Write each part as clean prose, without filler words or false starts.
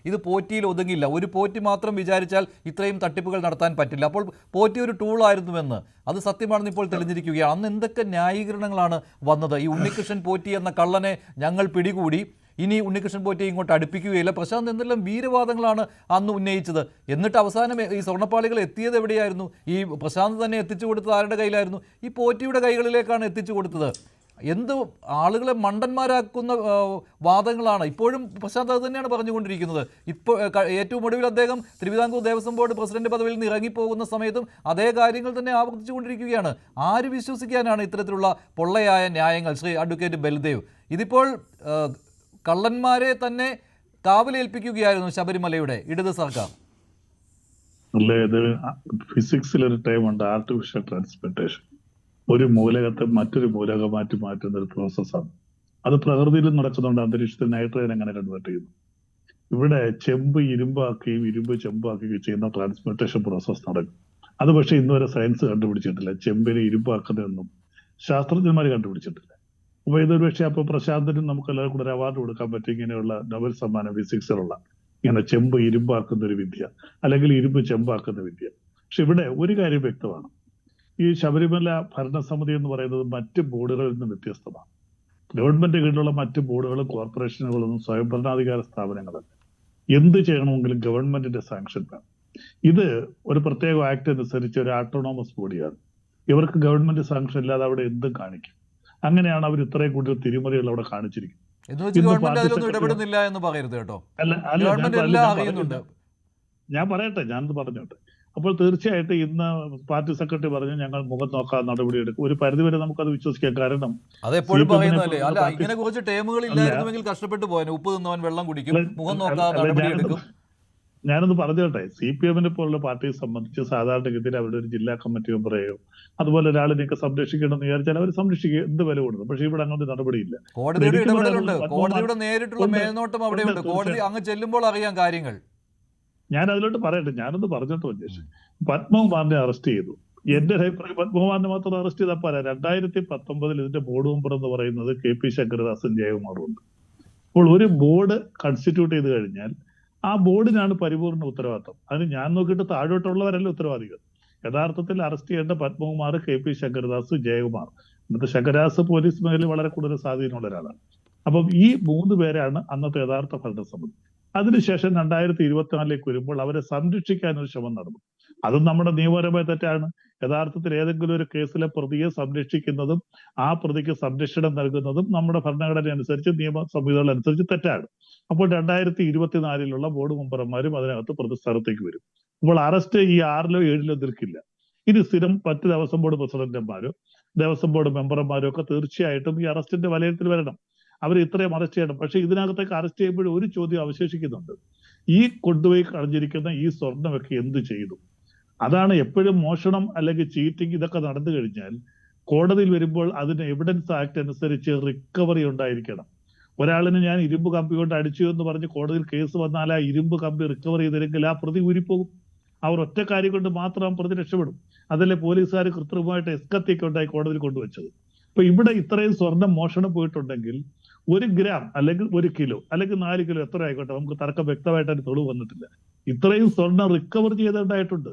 ഇത് പോറ്റിയിൽ ഒതുങ്ങില്ല. ഒരു പോറ്റി മാത്രം വിചാരിച്ചാൽ ഇത്രയും തട്ടിപ്പുകൾ നടത്താൻ പറ്റില്ല. അപ്പോൾ പോറ്റി ഒരു ടൂളായിരുന്നുവെന്ന് അത് സത്യമാണെന്ന് ഇപ്പോൾ തെളിഞ്ഞിരിക്കുകയാണ്. അന്ന് എന്തൊക്കെ ന്യായീകരണങ്ങളാണ് വന്നത്? ഈ ഉണ്ണികൃഷ്ണൻ പോറ്റി എന്ന കള്ളനെ ഞങ്ങൾ പിടികൂടി, ഇനി ഉണ്ണികൃഷ്ണൻ പോറ്റിയെ ഇങ്ങോട്ട് അടുപ്പിക്കുകയില്ല. പ്രശാന്ത് എന്തെല്ലാം വീരവാദങ്ങളാണ് അന്ന് ഉന്നയിച്ചത്. എന്നിട്ട് അവസാനം ഈ സ്വർണ്ണപ്പാളികൾ എത്തിയത് എവിടെയായിരുന്നു? ഈ പ്രശാന്ത് തന്നെ എത്തിച്ചു കൊടുത്തത് ആരുടെ കയ്യിലായിരുന്നു? ഈ പോറ്റിയുടെ കൈകളിലേക്കാണ് എത്തിച്ചു കൊടുത്തത്. എന്ത് ആളുകളെ മണ്ടന്മാരാക്കുന്ന വാദങ്ങളാണ്. ഇപ്പോഴും പ്രശാന്ത് അത് തന്നെയാണ് പറഞ്ഞുകൊണ്ടിരിക്കുന്നത്. ഇപ്പോൾ ഏറ്റവും ഒടുവിൽ അദ്ദേഹം തിരുവിതാംകൂർ ദേവസ്വം ബോർഡ് പ്രസിഡന്റ് പദവിയിൽ നിന്ന് ഇറങ്ങിപ്പോകുന്ന സമയത്തും അതേ കാര്യങ്ങൾ തന്നെ ആവർത്തിച്ചുകൊണ്ടിരിക്കുകയാണ്. ആര് വിശ്വസിക്കാനാണ് ഇത്തരത്തിലുള്ള പൊള്ളയായ ന്യായങ്ങൾ? ശ്രീ അഡ്വക്കേറ്റ് ബൽദേവ്, ഇതിപ്പോൾ കള്ളന്മാരെ തന്നെ കാവലേൽപ്പിക്കുകയായിരുന്നു ശബരിമലയുടെ ഇടത് സർക്കാർ. അല്ലേ, ഇത് ഫിസിക്സിലൊരു ടൈമുണ്ട്, ആർട്ടിഫിഷ്യൽ ട്രാൻസ്പ്ലാന്റേഷൻ. ഒരു മൂലകത്തെ മറ്റൊരു മൂലകമാറ്റി മാറ്റുന്ന ഒരു പ്രോസസ്സാണ്. അത് പ്രകൃതിയിലും നടക്കുന്നുണ്ട്. അന്തരീക്ഷത്തിൽ നൈട്രജൻ എങ്ങനെ കൺവേർട്ട് ചെയ്യുന്നു. ഇവിടെ ചെമ്പ് ഇരുമ്പാക്കുകയും ഇരുമ്പ് ചെമ്പാക്കുകയും ചെയ്യുന്ന ട്രാൻസ്പ്ലാന്റേഷൻ പ്രോസസ്സ് നടക്കും. അത് പക്ഷേ ഇന്നുവരെ സയൻസ് കണ്ടുപിടിച്ചിട്ടില്ല. ചെമ്പിനെ ഇരുമ്പാക്കുന്നതെന്നും ശാസ്ത്രജ്ഞന്മാർ കണ്ടുപിടിച്ചിട്ടില്ല. അപ്പൊ ഇതൊരു പക്ഷേ അപ്പൊ പ്രശാന്തിനും നമുക്ക് എല്ലാവർക്കും കൂടെ ഒരു അവാർഡ് കൊടുക്കാൻ പറ്റും. ഇങ്ങനെയുള്ള നൊബൽ സമ്മാനം ഫിസിക്സിലുള്ള ഇങ്ങനെ ചെമ്പ് ഇരുമ്പാക്കുന്ന ഒരു വിദ്യ, അല്ലെങ്കിൽ ഇരുമ്പ് ചെമ്പാക്കുന്ന വിദ്യ. പക്ഷെ ഇവിടെ ഒരു കാര്യം വ്യക്തമാണ്. ഈ ശബരിമല ഭരണസമിതി എന്ന് പറയുന്നത് മറ്റ് ബോർഡുകളിൽ നിന്നും വ്യത്യസ്തമാണ്. ഗവൺമെന്റ് കീഴിലുള്ള മറ്റ് ബോർഡുകളും കോർപ്പറേഷനുകളൊന്നും സ്വയംഭരണാധികാര സ്ഥാപനങ്ങളല്ല. എന്ത് ചെയ്യണമെങ്കിലും ഗവൺമെന്റിന്റെ സാങ്ഷൻ വേണം. ഇത് ഒരു പ്രത്യേക ആക്ട് അനുസരിച്ച് ഒരു ഓട്ടോണോമസ് ബോഡിയാണ്. ഇവർക്ക് ഗവൺമെന്റ് സാങ്ഷൻ ഇല്ലാതെ അവിടെ എന്തും കാണിക്കും. അങ്ങനെയാണ് അവർ ഇത്രയും കൂടുതൽ തിരിമറികൾ അവിടെ കാണിച്ചിരിക്കുന്നത്. ഇടപെടുന്നില്ല എന്ന് പറയരുത് കേട്ടോ. ഞാൻ പറയട്ടെ, ഞാനത് പറഞ്ഞോട്ടെ. അപ്പോൾ തീർച്ചയായിട്ടും ഇന്ന് പാർട്ടി സെക്രട്ടറി പറഞ്ഞു ഞങ്ങൾ മുഖം നോക്കാൻ നടപടിയെടുക്കും. ഒരു പരിധിവരെ നമുക്കത് വിശ്വസിക്കാം. കാരണം അതെപ്പോഴും പറയുന്നതല്ലേ. അല്ല, ഇങ്ങനെ കുറച്ച് ടേമുകൾ ഇല്ലായിരുന്നുവെങ്കിൽ കഷ്ടപ്പെട്ടു പോകാൻ. ഉപ്പ് തിന്നവൻ വെള്ളം കുടിക്കും, മുഖം നോക്കാതെ നടപടിയെടുക്കും. ഞാനൊന്ന് പറഞ്ഞോട്ടെ. CPM പോലുള്ള പാർട്ടിയെ സംബന്ധിച്ച് സാധാരണഗതിയിൽ അവരുടെ ഒരു ജില്ലാ കമ്മിറ്റി മെമ്പറെയോ അതുപോലെ ഒരാളിനെയൊക്കെ സംരക്ഷിക്കണമെന്ന് വിചാരിച്ചാൽ അവർ സംരക്ഷിക്കുക, എന്ത് വില കൊടുക്കും. പക്ഷെ ഇവിടെ അങ്ങനത്തെ നടപടിയില്ല. കോടതിയുടെ ഇടപെടലുണ്ട്, കോടതിയുടെ നേരിട്ടുള്ള മേൽനോട്ടം അവിടെയുണ്ട്. കോടതി അങ്ങ് ചെല്ലുമ്പോൾ അറിയാം കാര്യങ്ങൾ. ഞാൻ അതിലോട്ട് പറയട്ടെ, ഞാനൊന്ന് പറഞ്ഞിട്ട് ഉദ്ദേശിച്ചു. പത്മകുമാറിനെ അറസ്റ്റ് ചെയ്തു. എന്റെ അഭിപ്രായം പത്മകുമാറിനെ മാത്രം അറസ്റ്റ് ചെയ്താൽ പോരാ. 2019 ഇതിന്റെ ബോർഡ് മെമ്പർ എന്ന് പറയുന്നത് KP ശങ്കരദാസും ജയകുമാറും ഉണ്ട്. അപ്പോൾ ഒരു ബോർഡ് കൺസ്റ്റിറ്റ്യൂട്ട് ചെയ്ത് കഴിഞ്ഞാൽ ആ ബോർഡിനാണ് പരിപൂർണ്ണ ഉത്തരവാദിത്വം. അതിന് ഞാൻ നോക്കിയിട്ട് താഴോട്ടുള്ളവരല്ല ഉത്തരവാദികൾ. യഥാർത്ഥത്തിൽ അറസ്റ്റ് ചെയ്യേണ്ട പത്മകുമാർ, KP ശങ്കരദാസ്, ജയകുമാർ. ഇന്നത്തെ ശങ്കരദാസ് പോലീസ് മേഖലയിൽ വളരെ കൂടുതൽ സ്വാധീനമുള്ള ഒരാളാണ്. അപ്പം ഈ 3 പേരാണ് അന്നത്തെ യഥാർത്ഥ ഭരണസമിതി. അതിനുശേഷം 2024 വരുമ്പോൾ അവരെ സംരക്ഷിക്കാൻ ഒരു ശ്രമം നടന്നു. അതും നമ്മുടെ നിയമപരമായ തെറ്റാണ്. യഥാർത്ഥത്തിൽ ഏതെങ്കിലും ഒരു കേസിലെ പ്രതിയെ സംരക്ഷിക്കുന്നതും ആ പ്രതിക്ക് സംരക്ഷണം നൽകുന്നതും നമ്മുടെ ഭരണഘടന അനുസരിച്ച്, നിയമ സംഹിതകൾ അനുസരിച്ച് തെറ്റാണ്. അപ്പോൾ 2024 ബോർഡ് മെമ്പർമാരും അതിനകത്ത് പ്രതിസ്ഥാനത്തേക്ക് വരും. അപ്പോൾ അറസ്റ്റ് ഈ 6ലോ 7ലോ നിൽക്കില്ല. ഇത് സ്ഥിരം മറ്റ് ദേവസ്വം ബോർഡ് പ്രസിഡന്റുമാരോ ദേവസ്വം ബോർഡ് മെമ്പർമാരോ ഒക്കെ തീർച്ചയായിട്ടും ഈ അറസ്റ്റിന്റെ വലയത്തിൽ വരണം. അവർ ഇത്രയും അറസ്റ്റ് ചെയ്യണം. പക്ഷെ ഇതിനകത്തേക്ക് അറസ്റ്റ് ചെയ്യുമ്പോൾ ഒരു ചോദ്യം അവശേഷിക്കുന്നുണ്ട്. ഈ കൊണ്ടുപോയി കളഞ്ഞിരിക്കുന്ന ഈ സ്വർണ്ണമൊക്കെ എന്ത് ചെയ്തു? അതാണ് എപ്പോഴും മോഷണം അല്ലെങ്കിൽ ചീറ്റിംഗ് ഇതൊക്കെ നടന്നു കഴിഞ്ഞാൽ കോടതിയിൽ വരുമ്പോൾ അതിന് എവിഡൻസ് ആക്ട് അനുസരിച്ച് റിക്കവറി ഉണ്ടായിരിക്കണം. ഒരാളിന് ഞാൻ ഇരുമ്പ് കമ്പി കൊണ്ട് അടിച്ചു എന്ന് പറഞ്ഞ് കോടതിയിൽ കേസ് വന്നാൽ ആ ഇരുമ്പ് കമ്പി റിക്കവർ ചെയ്തില്ലെങ്കിൽ ആ പ്രതി ഊരിപ്പോകും. അവർ ഒറ്റ കാര്യം കൊണ്ട് മാത്രം പ്രതി രക്ഷപ്പെടും. അതല്ലേ പോലീസുകാർ കൃത്രിമമായിട്ട് എസ്കത്തിയൊക്കെ ഉണ്ടായി കോടതിയിൽ കൊണ്ടുവച്ചത്. അപ്പൊ ഇവിടെ ഇത്രയും സ്വർണം മോഷണം പോയിട്ടുണ്ടെങ്കിൽ 1 ഗ്രാം അല്ലെങ്കിൽ 1 കിലോ അല്ലെങ്കിൽ 4 കിലോ എത്ര ആയിക്കോട്ടെ, നമുക്ക് തർക്കം വ്യക്തമായിട്ട് അതിന് തെളിവ് വന്നിട്ടില്ല. ഇത്രയും സ്വർണം റിക്കവർ ചെയ്തിട്ടുണ്ടായിട്ടുണ്ട്.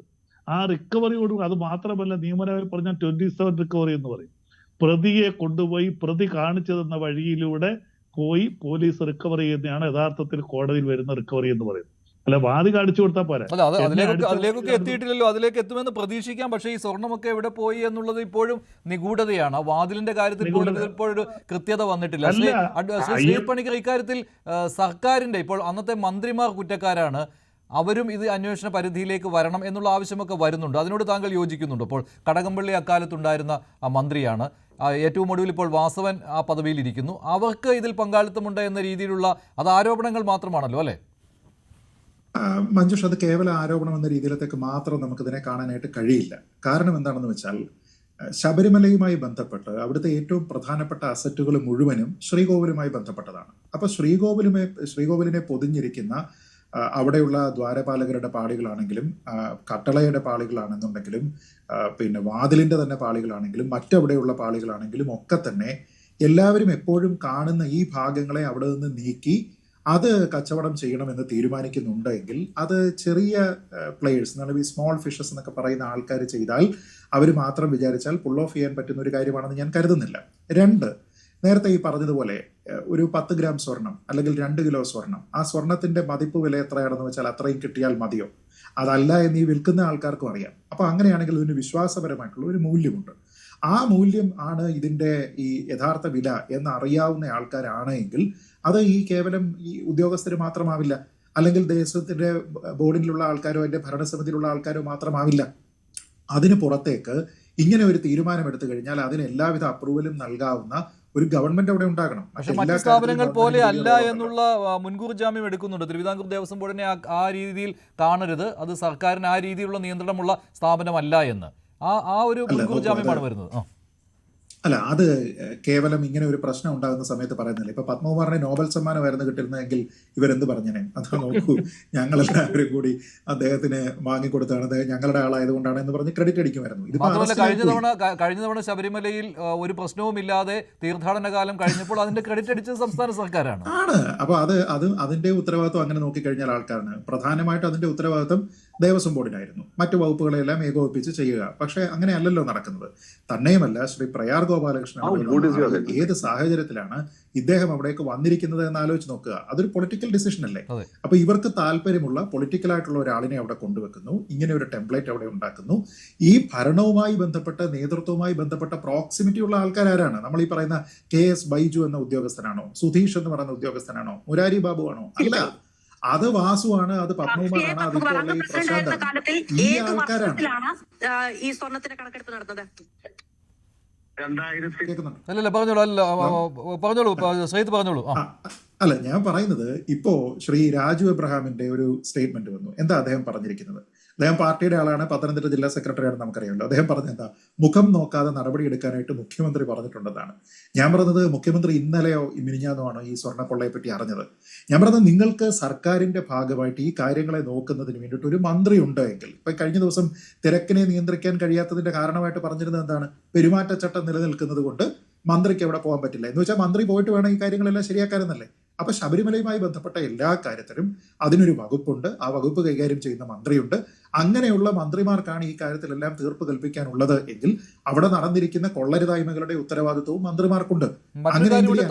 ആ റിക്കവറിയോട് അത് മാത്രമല്ല, നിയമപരമായി പറഞ്ഞാൽ 27 റിക്കവറി എന്ന് പറയും. പ്രതിയെ കൊണ്ടുപോയി പ്രതി കാണിച്ചു തന്ന വഴിയിലൂടെ പോയി പോലീസ് റിക്കവർ ചെയ്യുന്നതാണ് യഥാർത്ഥത്തിൽ കോടതിയിൽ വരുന്ന റിക്കവറി എന്ന് പറയുന്നത്. അല്ല വാദി കാണിച്ചു കൊടുത്താൽ പോരാ. അതിലേക്കൊക്കെ എത്തിയിട്ടില്ലല്ലോ. അതിലേക്ക് എത്തുമെന്ന് പ്രതീക്ഷിക്കാം. പക്ഷേ ഈ സ്വർണ്ണമൊക്കെ എവിടെ പോയി എന്നുള്ളത് ഇപ്പോഴും നിഗൂഢതയാണ്. വാതിലിന്റെ കാര്യത്തിൽ ഇപ്പോഴൊരു കൃത്യത വന്നിട്ടില്ല. ശ്രീ പണിക്കർ, ഇക്കാര്യത്തിൽ സർക്കാരിന്റെ ഇപ്പോൾ അന്നത്തെ മന്ത്രിമാർ കുറ്റക്കാരാണ്, അവരും ഇത് അന്വേഷണ പരിധിയിലേക്ക് വരണം എന്നുള്ള ആവശ്യമൊക്കെ വരുന്നുണ്ട്. അതിനോട് താങ്കൾ യോജിക്കുന്നുണ്ടോ? ഇപ്പോൾ കടകംപള്ളി അക്കാലത്തുണ്ടായിരുന്ന മന്ത്രിയാണ്. ഏറ്റവും ഒടുവിൽ ഇപ്പോൾ വാസവൻ ആ പദവിയിൽ ഇരിക്കുന്നു. അവർക്ക് ഇതിൽ പങ്കാളിത്തമുണ്ട് എന്ന രീതിയിലുള്ള അത് ആരോപണങ്ങൾ മാത്രമാണല്ലോ അല്ലേ? മഞ്ജുഷ്, അത് കേവല ആരോപണം എന്ന രീതിയിലത്തേക്ക് മാത്രം നമുക്കിതിനെ കാണാനായിട്ട് കഴിയില്ല. കാരണം എന്താണെന്ന് വെച്ചാൽ ശബരിമലയുമായി ബന്ധപ്പെട്ട് അവിടുത്തെ ഏറ്റവും പ്രധാനപ്പെട്ട അസറ്റുകൾ മുഴുവനും ശ്രീകോവിലുമായി ബന്ധപ്പെട്ടതാണ്. അപ്പൊ ശ്രീകോവിലിനെ പൊതിഞ്ഞിരിക്കുന്ന അവിടെയുള്ള ദ്വാരപാലകരുടെ പാളികളാണെങ്കിലും കട്ടളയുടെ പാളികളാണെന്നുണ്ടെങ്കിലും പിന്നെ വാതിലിന്റെ തന്നെ പാളികളാണെങ്കിലും മറ്റവിടെയുള്ള പാളികളാണെങ്കിലും ഒക്കെ തന്നെ എല്ലാവരും എപ്പോഴും കാണുന്ന ഈ ഭാഗങ്ങളെ അവിടെ നിന്ന് നീക്കി അത് കച്ചവടം ചെയ്യണമെന്ന് തീരുമാനിക്കുന്നുണ്ടെങ്കിൽ അത് ചെറിയ പ്ലേയേഴ്സ് എന്നാണ് ഈ സ്മോൾ ഫിഷസ് എന്നൊക്കെ പറയുന്ന ആൾക്കാർ ചെയ്താൽ, അവർ മാത്രം വിചാരിച്ചാൽ പുൾ ഓഫ് ചെയ്യാൻ പറ്റുന്ന ഒരു കാര്യമാണെന്ന് ഞാൻ കരുതുന്നില്ല. രണ്ട്, നേരത്തെ ഈ പറഞ്ഞതുപോലെ ഒരു 10 ഗ്രാം സ്വർണം അല്ലെങ്കിൽ 2 കിലോ സ്വർണം, ആ സ്വർണത്തിന്റെ മതിപ്പ് വില എത്രയാണെന്ന് വെച്ചാൽ അത്രയും കിട്ടിയാൽ മതിയോ? അതല്ല എന്ന് ഈ വിൽക്കുന്ന ആൾക്കാർക്കും അറിയാം. അപ്പൊ അങ്ങനെയാണെങ്കിൽ ഇതിന് വിശ്വാസപരമായിട്ടുള്ള ഒരു മൂല്യമുണ്ട്. ആ മൂല്യം ആണ് ഇതിന്റെ ഈ യഥാർത്ഥ വില എന്ന് അറിയാവുന്ന ആൾക്കാരാണ് എങ്കിൽ അത് ഈ കേവലം ഈ ഉദ്യോഗസ്ഥർ മാത്രമാവില്ല, അല്ലെങ്കിൽ ദേശത്തിന്റെ ബോർഡിലുള്ള ആൾക്കാരോ അതിന്റെ ഭരണസമിതിയിലുള്ള ആൾക്കാരോ മാത്രമാവില്ല. അതിന് പുറത്തേക്ക് ഇങ്ങനെ ഒരു തീരുമാനം എടുത്തു കഴിഞ്ഞാൽ അതിന് എല്ലാവിധ അപ്രൂവലും നൽകാവുന്ന ഒരു ഗവൺമെന്റ് അവിടെ ഉണ്ടാകണം. പക്ഷെ മറ്റ് സ്ഥാപനങ്ങൾ പോലെ അല്ല എന്നുള്ള മുൻകൂർ ജാമ്യം എടുക്കുന്നുണ്ട്. തിരുവിതാംകൂർ ദേവസ്വം ബോർഡിനെ ആ രീതിയിൽ കാണരുത്, അത് സർക്കാരിന് ആ രീതിയിലുള്ള നിയന്ത്രണമുള്ള സ്ഥാപനമല്ല എന്ന് ആ ഒരു മുൻകൂർ ജാമ്യമാണ് വരുന്നത്. അല്ല, അത് കേവലം ഇങ്ങനെ ഒരു പ്രശ്നം ഉണ്ടാകുന്ന സമയത്ത് പറയുന്നില്ല. ഇപ്പൊ പത്മകുമാറിനെ നോബൽ സമ്മാനമായിരുന്നു കിട്ടിയിരുന്നെങ്കിൽ ഇവരെന്ത് പറഞ്ഞേനെ? അതാ നോക്കൂ, ഞങ്ങളെല്ലാവരും കൂടി അദ്ദേഹത്തിന് വാങ്ങിക്കൊടുത്താണ്, അദ്ദേഹം ഞങ്ങളുടെ ആളായതുകൊണ്ടാണ് എന്ന് പറഞ്ഞ് ക്രെഡിറ്റ് അടിക്കുമായിരുന്നു. മാത്രമല്ല കഴിഞ്ഞ തവണ ശബരിമലയിൽ ഒരു പ്രശ്നവുമില്ലാതെ തീർത്ഥാടന കാലം കഴിഞ്ഞപ്പോൾ അതിന്റെ ക്രെഡിറ്റ് അടിച്ചത് സംസ്ഥാന സർക്കാരാണ്. അപ്പൊ അതിന്റെ ഉത്തരവാദിത്വം അങ്ങനെ നോക്കിക്കഴിഞ്ഞാൽ ആൾക്കാരാണ്. പ്രധാനമായിട്ടും അതിന്റെ ഉത്തരവാദിത്വം ദേവസ്വം ബോർഡിനായിരുന്നു, മറ്റു വകുപ്പുകളെല്ലാം ഏകോപിപ്പിച്ച് ചെയ്യുക. പക്ഷെ അങ്ങനെയല്ലല്ലോ നടക്കുന്നത്. തന്നെയുമല്ല, ശ്രീ പ്രയാർ ഗോപാലകൃഷ്ണൻ ഏത് സാഹചര്യത്തിലാണ് ഇദ്ദേഹം അവിടേക്ക് വന്നിരിക്കുന്നത് എന്ന് ആലോചിച്ച് നോക്കുക. അതൊരു പൊളിറ്റിക്കൽ ഡിസിഷൻ അല്ലേ? അപ്പൊ ഇവർക്ക് താല്പര്യമുള്ള പൊളിറ്റിക്കൽ ആയിട്ടുള്ള ഒരാളിനെ അവിടെ കൊണ്ടുവെക്കുന്നു, ഇങ്ങനെ ഒരു ടെംപ്ലേറ്റ് അവിടെ ഉണ്ടാക്കുന്നു. ഈ ഭരണവുമായി ബന്ധപ്പെട്ട നേതൃത്വവുമായി ബന്ധപ്പെട്ട പ്രോക്സിമിറ്റി ഉള്ള ആൾക്കാരാണ്. നമ്മൾ ഈ പറയുന്ന KS ബൈജു എന്ന ഉദ്യോഗസ്ഥനാണോ, സുധീഷ് എന്ന് പറയുന്ന ഉദ്യോഗസ്ഥനാണോ, മുരാരി ബാബു ആണോ? അല്ല, അത് വാസുവാണ്, അത് പത്മകുമാറാണ്, അതിലുള്ള ഈ പ്രശാന്താണ്. ഈ ആൾക്കാരാണ് ഈ സ്വർണത്തിന്റെ കണക്കെടുപ്പ് നടന്നത്. അല്ല, ഞാൻ പറയുന്നത് ഇപ്പോ ശ്രീ രാജു എബ്രഹാമിന്റെ ഒരു സ്റ്റേറ്റ്മെന്റ് വന്നു. എന്താ അദ്ദേഹം പറഞ്ഞിരിക്കുന്നത്? അദ്ദേഹം പാർട്ടിയുടെ ആളാണ്, പത്തനംതിട്ട ജില്ലാ സെക്രട്ടറിയാണ്, നമുക്കറിയാമല്ലോ. അദ്ദേഹം പറഞ്ഞ എന്താ? മുഖം നോക്കാതെ നടപടി എടുക്കാനായിട്ട് മുഖ്യമന്ത്രി പറഞ്ഞിട്ടുണ്ടെന്നാണ്. ഞാൻ പറഞ്ഞത് മുഖ്യമന്ത്രി ഇന്നലെയോ മിനിഞ്ഞാന്നോ ആണോ ഈ സ്വർണ്ണക്കൊള്ളയെ പറ്റി അറിഞ്ഞത്? ഞാൻ പറഞ്ഞത് നിങ്ങൾക്ക് സർക്കാരിന്റെ ഭാഗമായിട്ട് ഈ കാര്യങ്ങളെ നോക്കുന്നതിന് വേണ്ടിയിട്ട് ഒരു മന്ത്രി ഉണ്ട് എങ്കിൽ, ഇപ്പൊ കഴിഞ്ഞ ദിവസം തിരക്കിനെ നിയന്ത്രിക്കാൻ കഴിയാത്തതിന്റെ കാരണമായിട്ട് പറഞ്ഞിരുന്നത് എന്താണ്? പെരുമാറ്റച്ചട്ടം നിലനിൽക്കുന്നത് കൊണ്ട് മന്ത്രിക്ക് എവിടെ പോകാൻ പറ്റില്ല എന്ന് വെച്ചാൽ മന്ത്രി പോയിട്ട് വേണം ഈ കാര്യങ്ങളെല്ലാം ശരിയാക്കാനെന്നല്ലേ? അപ്പൊ ശബരിമലയുമായി ബന്ധപ്പെട്ട എല്ലാ കാര്യത്തിലും അതിനൊരു വകുപ്പുണ്ട്, ആ വകുപ്പ് കൈകാര്യം ചെയ്യുന്ന മന്ത്രിയുണ്ട്. അങ്ങനെയുള്ള മന്ത്രിമാർക്കാണ് ഈ കാര്യത്തിലെല്ലാം തീർപ്പ് കൽപ്പിക്കാനുള്ളത് എങ്കിൽ അവിടെ നടന്നിരിക്കുന്ന കൊള്ളരുതായ്മകളുടെ ഉത്തരവാദിത്വവും മന്ത്രിമാർക്കുണ്ട്.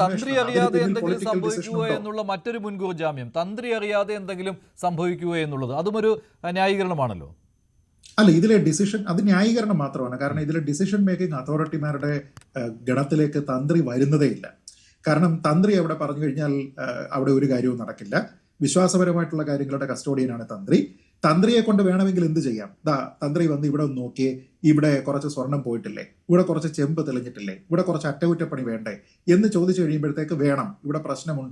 തന്ത്രി അറിയാതെ എന്തെങ്കിലും സംഭവിക്കുക എന്നുള്ള മറ്റൊരു മുൻകൂർ ജാമ്യം, തന്ത്രി അറിയാതെ എന്തെങ്കിലും സംഭവിക്കുക എന്നുള്ളത് അതും ഒരു ന്യായീകരണമാണല്ലോ. അല്ല, ഇതിലെ ഡിസിഷൻ അത് ന്യായീകരണം മാത്രമാണ്. കാരണം ഇതിലെ ഡിസിഷൻ മേക്കിംഗ് അതോറിറ്റിമാരുടെ ഗണത്തിലേക്ക് തന്ത്രി വരുന്നതേ ഇല്ല. കാരണം തന്ത്രി അവിടെ പറഞ്ഞു കഴിഞ്ഞാൽ അവിടെ ഒരു കാര്യവും നടക്കില്ല. വിശ്വാസപരമായിട്ടുള്ള കാര്യങ്ങളുടെ കസ്റ്റോഡിയനാണ് തന്ത്രി. തന്ത്രിയെ കൊണ്ട് വേണമെങ്കിൽ എന്ത് ചെയ്യാം? തന്ത്രി വന്ന് ഇവിടെ ഒന്ന് നോക്കിയേ, ഇവിടെ കുറച്ച് സ്വർണം പോയിട്ടില്ലേ, ഇവിടെ കുറച്ച് ചെമ്പ് തെളിഞ്ഞിട്ടില്ലേ, ഇവിടെ കുറച്ച് അറ്റകുറ്റപ്പണി വേണ്ടേ എന്ന് ചോദിച്ചു കഴിയുമ്പോഴത്തേക്ക് വേണം, ഇവിടെ പ്രശ്നമുണ്ട്